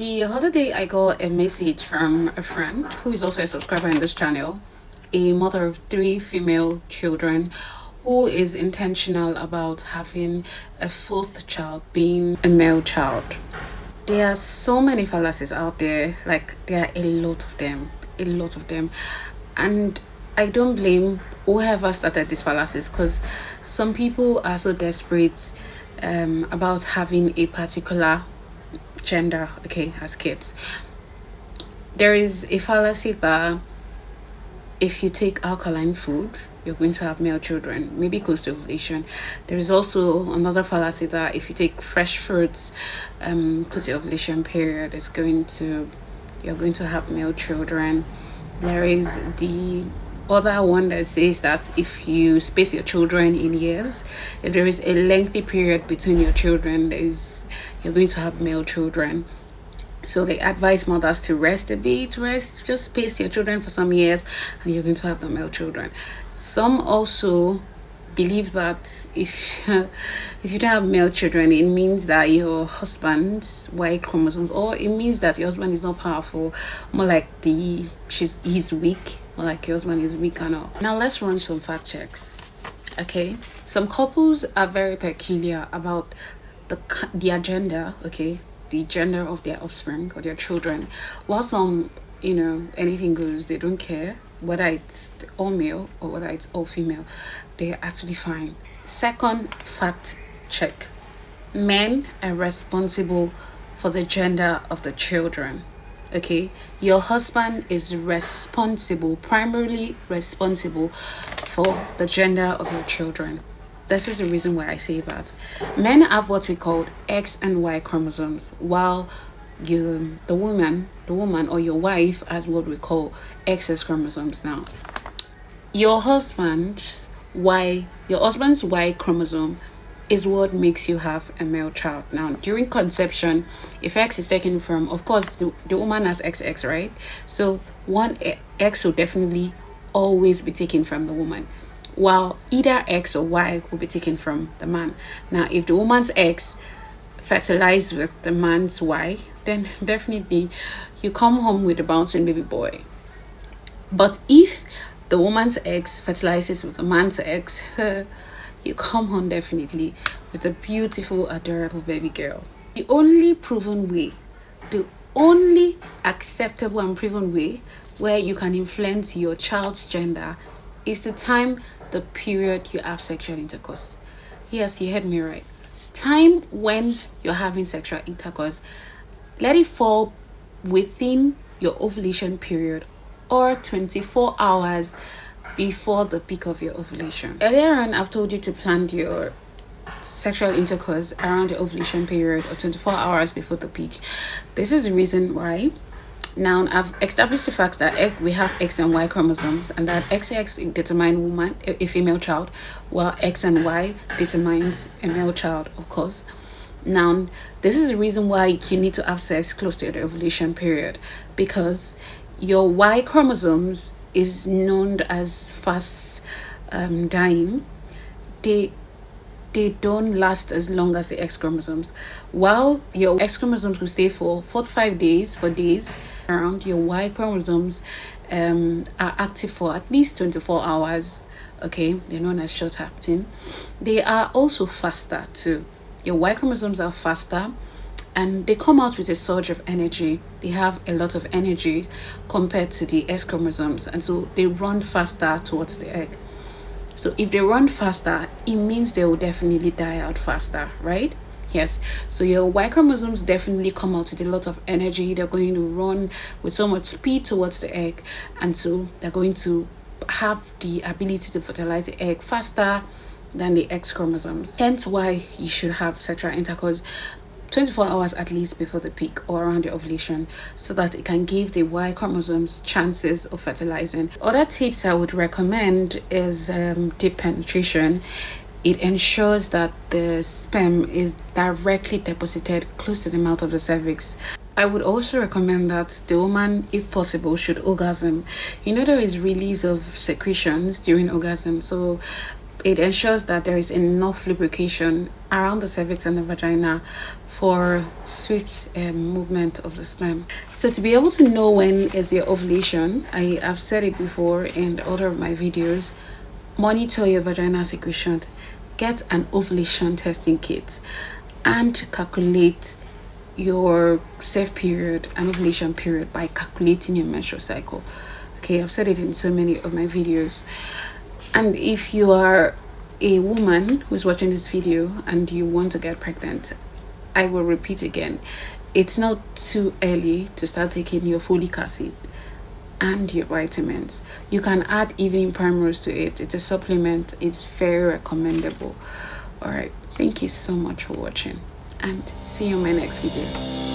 The other day, I got a message from a friend who is also a subscriber in this channel, a mother of three female children, who is intentional about having a fourth child being a male child. There are so many fallacies out there, like, there are a lot of them. And I don't blame whoever started these fallacies, because some people are so desperate about having a particular gender, okay, as kids. There is a fallacy that if you take alkaline food, you're going to have male children, maybe close to ovulation. There is also another fallacy that if you take fresh fruits, close to ovulation period, you're going to have male children. There is the other one that says that if you space your children in years, if there is a lengthy period between your children, you're going to have male children. So they advise mothers to rest a bit, just space your children for some years, and you're going to have the male children. Some also believe that if you don't have male children, it means that your husband's Y chromosomes, or it means that your husband is not powerful, more like he's weak, more like your husband is weak and all. Now let's run some fact checks. Okay, some couples are very peculiar about the agenda, okay, the gender of their offspring or their children, while some, anything goes, they don't care whether it's all male or whether it's all female, they're actually fine. Second fact check: men are responsible for the gender of the children. Okay, your husband is primarily responsible for the gender of your children. This is the reason why I say that. Men have what we call X and Y chromosomes, while the woman or your wife has what we call XX chromosomes. Now, your husband's Y chromosome is what makes you have a male child. Now, during conception, if X is taken from, of course, the woman has XX, right? So one X will definitely always be taken from the woman, while either X or Y will be taken from the man. Now, if the woman's X fertilized with the man's Y, then definitely you come home with a bouncing baby boy. But if the woman's X fertilizes with the man's X, you come home definitely with a beautiful, adorable baby girl. The only acceptable and proven way where you can influence your child's gender is to time the period you have sexual intercourse. Yes, you heard me right. Time when you're having sexual intercourse. Let it fall within your ovulation period or 24 hours before the peak of your ovulation. Earlier on, I've told you to plan your sexual intercourse around the ovulation period or 24 hours before the peak. This is the reason why. Now, I've established the fact that we have X and Y chromosomes, and that XX determine a female child, while X and Y determines a male child, of course. Now, this is the reason why you need to have sex close to the ovulation period, because your Y chromosomes is known as fast dying. They don't last as long as the X chromosomes. While your X chromosomes will stay for 4 to 5 days, around, your Y chromosomes are active for at least 24 hours. Okay, they're known as short acting. They are also faster too. Your Y chromosomes are faster, and they come out with a surge of energy. They have a lot of energy compared to the X chromosomes, and so they run faster towards the egg. So if they run faster, it means they will definitely die out faster, right? Yes. So your Y chromosomes definitely come out with a lot of energy. They're going to run with so much speed towards the egg, and so they're going to have the ability to fertilize the egg faster than the X chromosomes. Hence why you should have sexual intercourse 24 hours at least before the peak or around the ovulation, so that it can give the Y chromosomes chances of fertilizing. Other tips I would recommend is deep penetration. It ensures that the sperm is directly deposited close to the mouth of the cervix. I would also recommend that the woman, if possible, should orgasm. There is release of secretions during orgasm, so It ensures that there is enough lubrication around the cervix and the vagina for swift movement of the sperm. So to be able to know when is your ovulation, I have said it before in other of my videos, monitor your vaginal secretion, get an ovulation testing kit, and calculate your safe period and ovulation period by calculating your menstrual cycle. Okay, I've said it in so many of my videos. And if you are a woman who's watching this video and you want to get pregnant, I will repeat again, it's not too early to start taking your folic acid and your vitamins. You can add evening primrose to it. It's a supplement. It's very recommendable. All right, thank you so much for watching, and see you in my next video.